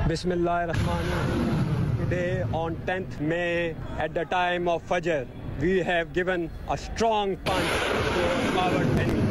Bismillahirrahmanirrahim. Today on 10th May at the time of Fajr, we have given a strong punch to our enemy.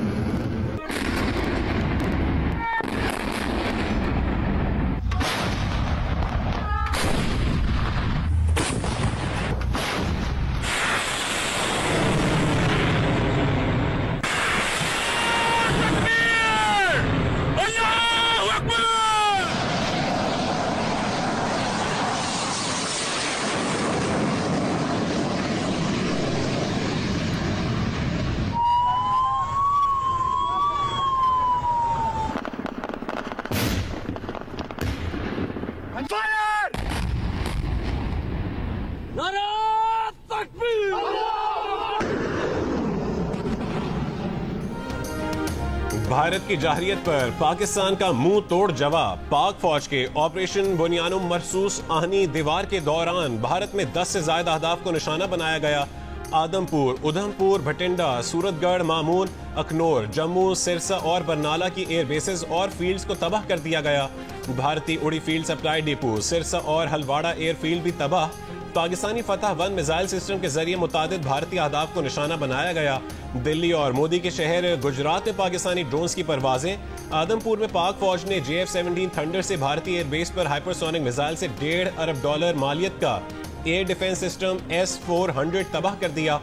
Bharat की जाहिरियत पर पाकिस्तान का मुंह तोड़ जवाब। पाक फौज के ऑपरेशन बुनियानुम मरसूस आहनी दीवार के दौरान भारत में 10 से ज्यादा अहदाफ को निशाना बनाया गया। आदमपुर, उधमपुर, भटिंडा, सूरतगढ़, मामून, अखनौर, जम्मू, सिरसा और बरनाला की एयर बेसेस और फील्ड्स को तबाह कर दिया गया। भारतीय उड़ी फील्ड सप्लाई डिपो, सिरसा और हलवाड़ा एयरफील्ड भी तबाह। पाकिस्तानी फतह 1 मिसाइल सिस्टम के जरिए मुतादिद भारतीय अहदाफ को निशाना बनाया गया। दिल्ली और मोदी के शहर गुजरात में पाकिस्तानी ड्रोन्स की परवाजें। आदमपुर में पाक फौज ने JF-17 थंडर से भारतीय एयरबेस पर हाइपरसोनिक मिसाइल से $1.5 अरब मालियत का एयर डिफेंस सिस्टम S-400 तबाह कर दिया।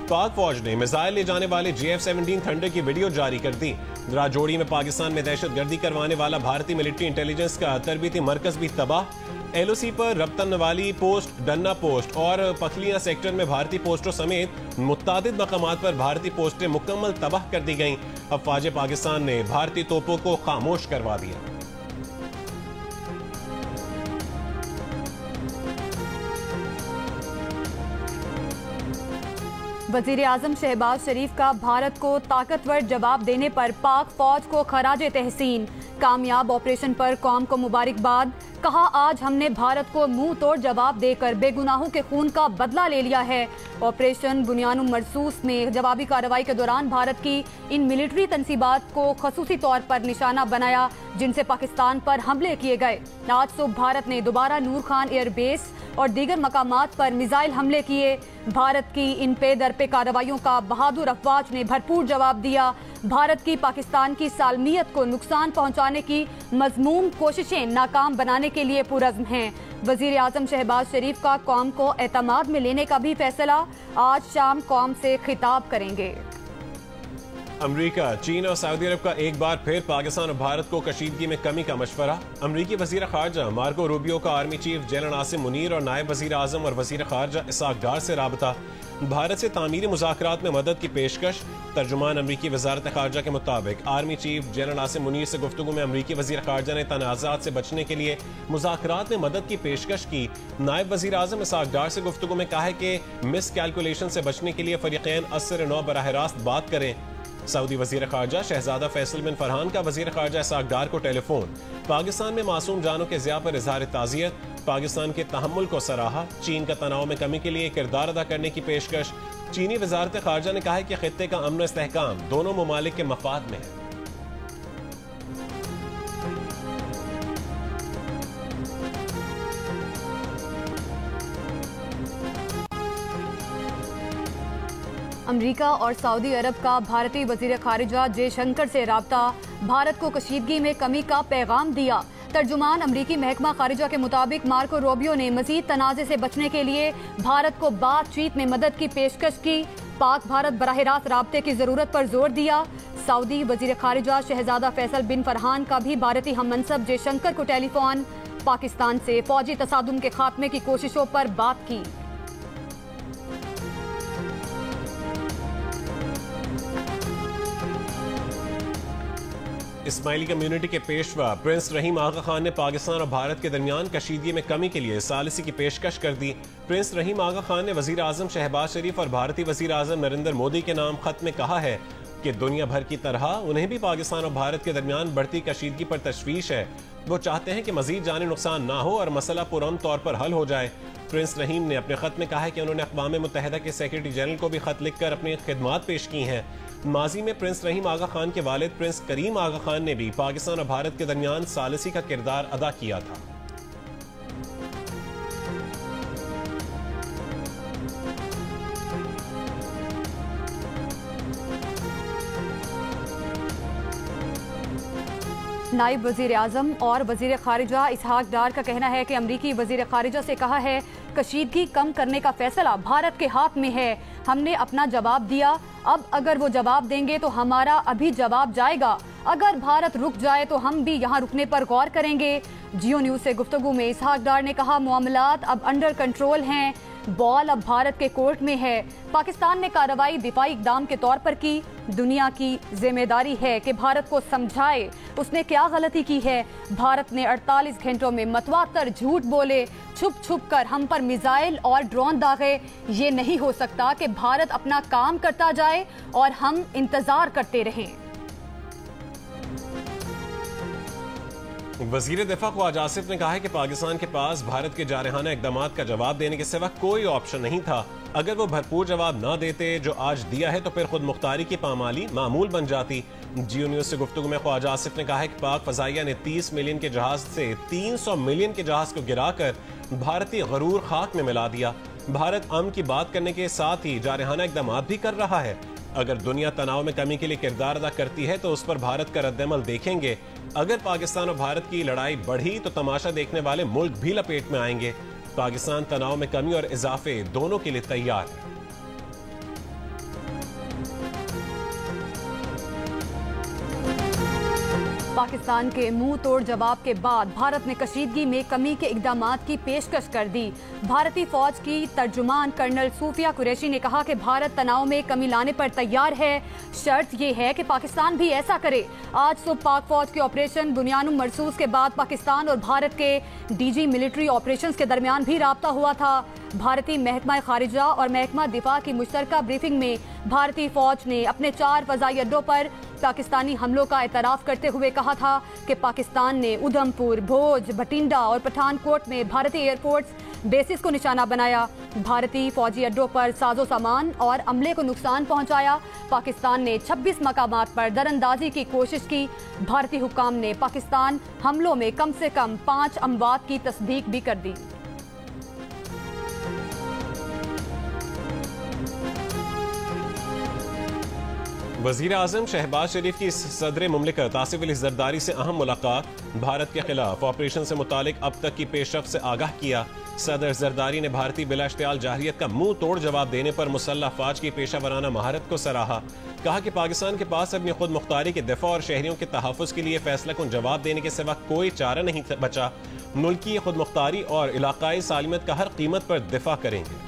पाक फौज ने मिसाइल ले जाने वाले JF-17 थंडर की वीडियो जारी कर दी। राजौरी में पाकिस्तान में दहशतगर्दी करवाने वाला भारतीय मिलिट्री इंटेलिजेंस का तरबीती मरकज भी तबाह। LOC पर रब्तन वाली पोस्ट, डन्ना पोस्ट और पखलियां सेक्टर में भारतीय पोस्टों समेत मुत्तादिद मकामात पर भारतीय पोस्टें मुकम्मल तबाह कर दी गईं। अफवाज पाकिस्तान ने भारतीय तोपों को खामोश करवा दिया। वजीर आजम शहबाज शरीफ का भारत को ताकतवर जवाब देने पर पाक फौज को खराजे तहसीन। कामयाब ऑपरेशन पर कौम को मुबारकबाद। कहा, आज हमने भारत को मुंह तोड़ जवाब देकर बेगुनाहों के खून का बदला ले लिया है। ऑपरेशन बुनियानुम मरसूस में जवाबी कार्रवाई के दौरान भारत की इन मिलिट्री तनसीबात को खसूसी तौर पर निशाना बनाया जिनसे पाकिस्तान पर हमले किए गए। आज सुबह भारत ने दोबारा नूर खान एयरबेस और दीगर मकामात पर मिसाइल हमले किए। भारत की इन पे दर पे कार्रवाइयों का बहादुर अफवाज ने भरपूर जवाब दिया। भारत की पाकिस्तान की सालमियत को नुकसान पहुंचाने की मज़मूम कोशिशें नाकाम बनाने के लिए पुरज़्म हैं। वज़ीर आज़म शहबाज शरीफ का कौम को एतमाद में लेने का भी फैसला। आज शाम कौम से खिताब करेंगे। अमरीका, चीन और सऊदी अरब का एक बार फिर पाकिस्तान और भारत को कशीदगी में कमी का मशवरा। अमरीकी वज़ीर ख़ारजा मार्को रूबियो का army chief general Asim Munir और नायब वज़ीर आज़म और वज़ीर ख़ारजा इसहाक डार से राबता। भारत से तामीरी मुज़ाकरात में मदद की पेशकश। तर्जुमान अमरीकी वज़ारत ख़ारजा के मुताबिक army chief general Asim Munir से गुफ्तगू में अमरीकी वज़ीर ख़ारजा ने तनाज़ात से बचने के लिए मुज़ाकरात में मदद की पेशकश की। नायब वज़ीर आज़म इसहाक डार से गुफ्तगू में कहा है कि मिस कैलकुलेशन से बचने के लिए फ़रीक़ैन असर नौ बराह रास्त बात करें। सऊदी वज़ीर ख़ारजा शहज़ादा फैसल बिन फरहान का वज़ीर ख़ारजा इसहाक डार को टेलीफोन। पाकिस्तान में मासूम जानों के ज़िया पर इज़हार ताज़ियत। पाकिस्तान के तहम्मुल को सराहा। चीन का तनाव में कमी के लिए किरदार अदा करने की पेशकश। चीनी वज़ारत ख़ारजा ने कहा है कि ख़ित्ते का अमन इस्तेहकाम दोनों ममालिक के मफाद में है। अमरीका और सऊदी अरब का भारतीय वज़ीर ख़ारिजा जयशंकर से राब्ता। भारत को कशीदगी में कमी का पैगाम दिया। तर्जुमान अमरीकी महकमा ख़ारिजा के मुताबिक मार्को रूबियो ने मज़ीद तनाज़े से बचने के लिए भारत को बातचीत में मदद की पेशकश की। पाक भारत बराह रास्त राब्ते की ज़रूरत पर जोर दिया। सऊदी वज़ीर ख़ारिजा शहज़ादा फैसल बिन फरहान का भी भारतीय हममनसब जयशंकर को टेलीफोन। पाकिस्तान से फ़ौजी तसादुम के खात्मे की कोशिशों पर बात की। इस्माइली कम्युनिटी के पेशवा प्रिंस रहीम आगा खान ने पाकिस्तान और भारत के दरमियान कशीदगी में कमी के लिए सालिसी की पेशकश कर दी। प्रिंस रहीम आगा खान ने वज़ीर आज़म शहबाज शरीफ और भारतीय वज़ीर आज़म नरेंद्र मोदी के नाम खत में कहा है कि दुनिया भर की तरह उन्हें भी पाकिस्तान और भारत के दरमियान बढ़ती कशीदगी पर तशवीश है। वो चाहते हैं कि मजीद जानी नुकसान ना हो और मसला पुरअमन तौर पर हल हो जाए। प्रिंस रहीम ने अपने खत में कहा है कि उन्होंने अक़वाम मुत्तहिदा के सेक्रेटरी जनरल को भी खत लिखकर अपनी खिदमात पेश की हैं। माजी में प्रिंस रहीम आगा खान के वालिद प्रिंस करीम आगा खान ने भी पाकिस्तान और भारत के दरमियान सालिसी का किरदार अदा किया था। नायब वजीर आजम और वजीर खारिजा इसहाक डार का कहना है कि अमरीकी वजीर खारिजा से कहा है कशीदगी कम करने का फैसला भारत के हाथ में है। हमने अपना जवाब दिया, अब अगर वो जवाब देंगे तो हमारा अभी जवाब जाएगा। अगर भारत रुक जाए तो हम भी यहाँ रुकने पर गौर करेंगे। जियो न्यूज़ से गुफ्तगू में इसहाक डार ने कहा मामलात अब अंडर कंट्रोल हैं, बॉल अब भारत के कोर्ट में है। पाकिस्तान ने कार्रवाई दिफाई इक़दाम के तौर पर की। दुनिया की जिम्मेदारी है कि भारत को समझाए उसने क्या गलती की है। भारत ने 48 घंटों में मतवातर झूठ बोले, छुप छुप कर हम पर मिसाइल और ड्रोन दागे। ये नहीं हो सकता कि भारत अपना काम करता जाए और हम इंतजार करते रहें। वजीर दिफा ख्वाजा आसिफ ने कहा है कि पाकिस्तान के पास भारत के जारहाना इक़दामात का जवाब देने के सिवा कोई ऑप्शन नहीं था। अगर वो भरपूर जवाब न देते जो आज दिया है तो फिर खुद मुख्तारी की पामाली मामूल बन जाती। जियो न्यूज़ से गुफ्तगू में ख्वाजा आसिफ ने कहा है कि पाक फजाइया ने 30 मिलियन के जहाज से 300 मिलियन के जहाज को गिराकर भारतीय गरूर खाक में मिला दिया। भारत अमन की बात करने के साथ ही जारहाना इक़दामात भी कर रहा है। अगर दुनिया तनाव में कमी के लिए किरदार अदा करती है तो उस पर भारत का रद्दअमल देखेंगे। अगर पाकिस्तान और भारत की लड़ाई बढ़ी तो तमाशा देखने वाले मुल्क भी लपेट में आएंगे। पाकिस्तान तनाव में कमी और इजाफे दोनों के लिए तैयार है। पाकिस्तान के मुंह तोड़ जवाब के बाद भारत ने कशीदगी में कमी के इक़दामात की पेशकश कर दी। भारतीय फौज की तर्जुमान कर्नल सूफिया कुरैशी ने कहा कि भारत तनाव में कमी लाने पर तैयार है, शर्त यह है कि पाकिस्तान भी ऐसा करे। आज सुबह पाक फौज के ऑपरेशन बुनियानुम मरसूस के बाद पाकिस्तान और भारत के डीजी मिलिट्री ऑपरेशंस के दरमियान भी राब्ता हुआ था। भारतीय महकमा खारिजा और महकमा दिफा की मुश्तरका ब्रीफिंग में भारतीय फौज ने अपने 4 फजाई अड्डों पर पाकिस्तानी हमलों का एतराफ़ करते हुए कहा था कि पाकिस्तान ने उधमपुर, भोज, भटिंडा और पठानकोट में भारतीय एयरफोर्स बेसिस को निशाना बनाया। भारतीय फौजी अड्डों पर साजो सामान और अमले को नुकसान पहुंचाया। पाकिस्तान ने 26 मकामात पर दरअंदाजी की कोशिश की। भारतीय हुक्काम ने पाकिस्तान हमलों में कम से कम 5 अमवात की तस्दीक भी कर दी। वज़ीर आज़म शहबाज शरीफ की सदर मुमलिकत आसिफ अली ज़रदारी से अहम मुलाकात। भारत के खिलाफ ऑपरेशन से मुतालिक अब तक की पेशरफ्त से आगाह किया। सदर ज़रदारी ने भारतीय बिलाश्तियाल जाहिरियत का मुंह तोड़ जवाब देने पर मुसल्लह फ़ौज की पेशा वराना महारत को सराहा। कहा कि पाकिस्तान के पास अपनी खुद मुख्तारी के दिफा और शहरियों के तहफ़्फ़ुज़ के लिए फैसला कुन जवाब देने के सिवा कोई चारा नहीं बचा। मुल्क की खुद मुख्तारी और इलाकाई सालिमत का हर कीमत पर दिफा करेंगे।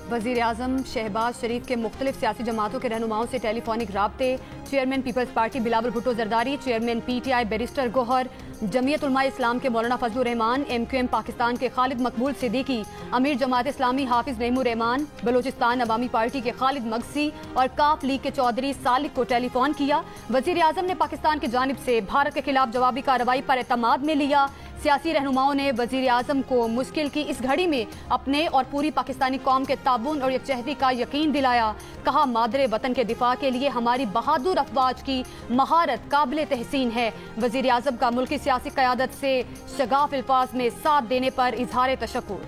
वज़ीर आज़म शहबाज शरीफ के मुख्तलिफ सियासी जमातों के रहनुमाओं से टेलीफोनिक राब्ते। Chairman Peoples Party Bilawal Bhutto Zardari, chairman PTI barrister Gohar, Jamiat Ulema Islam के मौलाना फजलुर रहमान, MQM पाकिस्तान के खालिद मकबूल सिद्दीकी, अमीर जमात इस्लामी हाफिज नईमुर रहमान, बलोचिस्तान अवामी पार्टी के खालिद मगसी और काफ लीग के चौधरी सालिक को टेलीफोन किया। वज़ीर आज़म ने पाकिस्तान की जानिब से भारत के खिलाफ जवाबी कार्रवाई पर एतमाद में लिया। सियासी रहनुमाओं ने वज़ीर आज़म को मुश्किल की इस घड़ी में अपने और पूरी पाकिस्तानी कौम के ताबून और यकजहती का यकीन दिलाया। कहा मादरे वतन के दिफा के लिए हमारी बहादुर अफवाज की महारत काबिल तहसीन है। वज़ीर आज़म का मुल्की सियासी क़यादत से शगाफ अल्फाज में साथ देने पर इजहार तशक्कुर।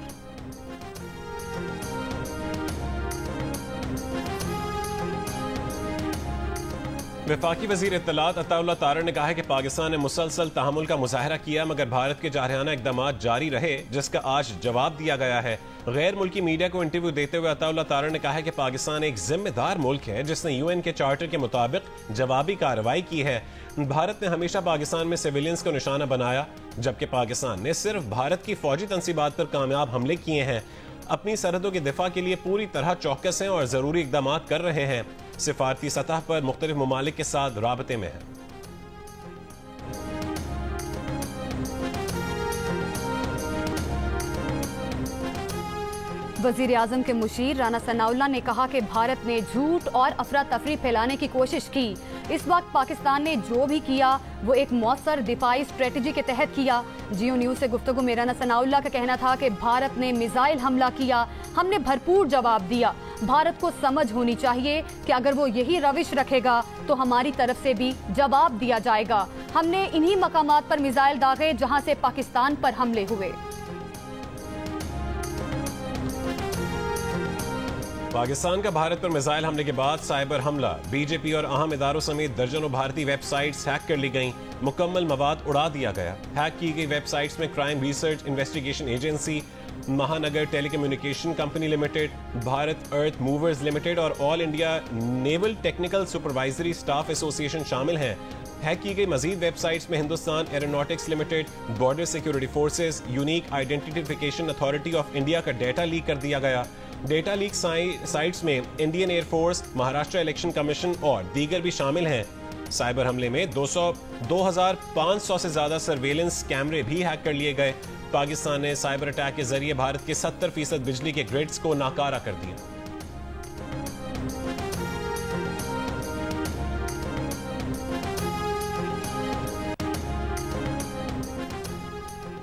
वफाकी वज़ीर इत्तलात अताउल्लाह तारड़ ने कहा है कि पाकिस्तान ने मुसलसल तहमुल का मुजाहरा किया मगर भारत के जारहाना इक़दामात जारी रहे जिसका आज जवाब दिया गया है। गैर मुल्की मीडिया को इंटरव्यू देते हुए अताउल्लाह तारड़ ने कहा है कि पाकिस्तान एक जिम्मेदार मुल्क है जिसने UN के चार्टर के मुताबिक जवाबी कार्रवाई की है। भारत ने हमेशा पाकिस्तान में सिविलियंस को निशाना बनाया जबकि पाकिस्तान ने सिर्फ भारत की फौजी तनसीबात पर कामयाब हमले किए हैं। अपनी सरहदों के दिफा के लिए पूरी तरह चौकस हैं और ज़रूरी इक़दामात कर रहे हैं। सिफारती सतह पर मुख्तलिफ ममालिक के साथ राबते में है। वज़ीर आज़म के मुशीर राना सनाउल्लाह ने कहा कि भारत ने झूठ और अफरा तफरी फैलाने की कोशिश की। इस वक्त पाकिस्तान ने जो भी किया वो एक मौसर दिफाई स्ट्रेटजी के तहत किया। जियो न्यूज़ से गुफ्तगू में राना सनाउल्लाह का कहना था कि भारत ने मिसाइल हमला किया, हमने भरपूर जवाब दिया। भारत को समझ होनी चाहिए कि अगर वो यही रविश रखेगा तो हमारी तरफ से भी जवाब दिया जाएगा। हमने इन्हीं मकामात पर मिसाइल दागे जहां से पाकिस्तान पर हमले हुए। پاکستان کا بھارت پر میزائل حملے کے بعد سائبر حملہ، بی جے پی اور اہم اداروں سمیت درجنوں بھارتی ویب سائٹس ہیک کر لی گئیں، مکمل مواد اڑا دیا گیا۔ ہیک کی گئی ویب سائٹس میں crime research investigation agency, Mahanagar ٹیلی کمیونیکیشن کمپنی لمیٹڈ، بھارت ارتھ موورز لمیٹڈ اور آل انڈیا نیول ٹیکنیکل سپروائزری سٹاف ایسوسی ایشن شامل ہیں۔ ہیک کی گئی مزید ویب سائٹس میں Hindustan aeronautics limited, border security forces, unique identification authority of India کا ڈیٹا لیک کر دیا گیا۔ ڈیٹا لیک سائٹس میں Indian air force, Maharashtra election commission اور دیگر بھی شامل ہیں۔ سائبر حملے میں 2500 سے زیادہ سرویلنس کیمرے بھی ہیک کر لیے گئے۔ پاکستان نے سائبر اٹیک کے ذریعے بھارت کے 70% بجلی کے گرڈز کو ناکارہ کر دیا۔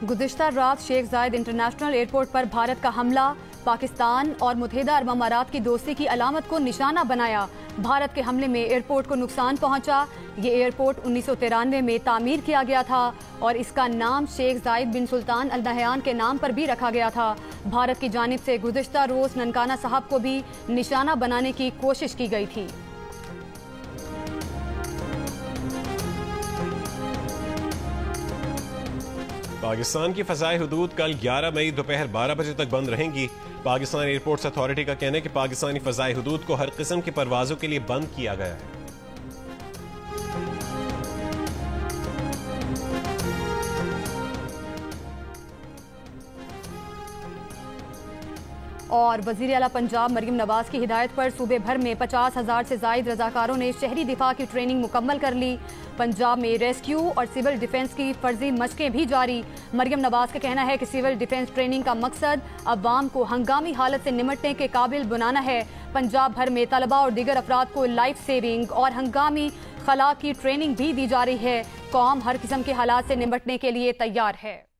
گزشتہ رات شیخ زاید انٹرنیشنل ایئرپورٹ پر بھارت کا حملہ، پاکستان اور متحدہ عرب امارات کی دوستی کی علامت کو نشانہ بنایا۔ بھارت کے حملے میں ایئرپورٹ کو نقصان پہنچا۔ یہ ایئرپورٹ 1993 میں تعمیر کیا گیا تھا اور اس کا نام شیخ زاید بن سلطان ال نہیان کے نام پر بھی رکھا گیا تھا۔ بھارت کی جانب سے گزشتہ روز ننکانہ صاحب کو بھی نشانہ بنانے کی کوشش کی گئی تھی۔ پاکستان کی فضائی حدود کل 11 مئی دوپہر 12 بجے تک بند رہیں گی۔ پاکستان ایئرپورٹس اتھارٹی کا کہنا ہے کہ پاکستانی فضائی حدود کو ہر قسم کی پروازوں کے لیے بند کیا گیا ہے۔ اور وزیر اعلیٰ پنجاب مریم نواز کی ہدایت پر صوبے بھر میں 50,000 سے زائد رضاکاروں نے شہری دفاع کی ٹریننگ مکمل کر لی۔ پنجاب میں ریسکیو اور سول ڈیفنس کی فرضی مشقیں بھی جاری۔ مریم نواز کا کہنا ہے کہ سول ڈیفنس ٹریننگ کا مقصد عوام کو ہنگامی حالت سے نمٹنے کے قابل بنانا ہے۔ پنجاب بھر میں طلباء اور دیگر افراد کو لائف سیونگ اور ہنگامی خلا کی ٹریننگ بھی دی جا رہی ہے۔ قوم ہر قسم کے حالات سے نمٹنے کے لیے تیار ہے۔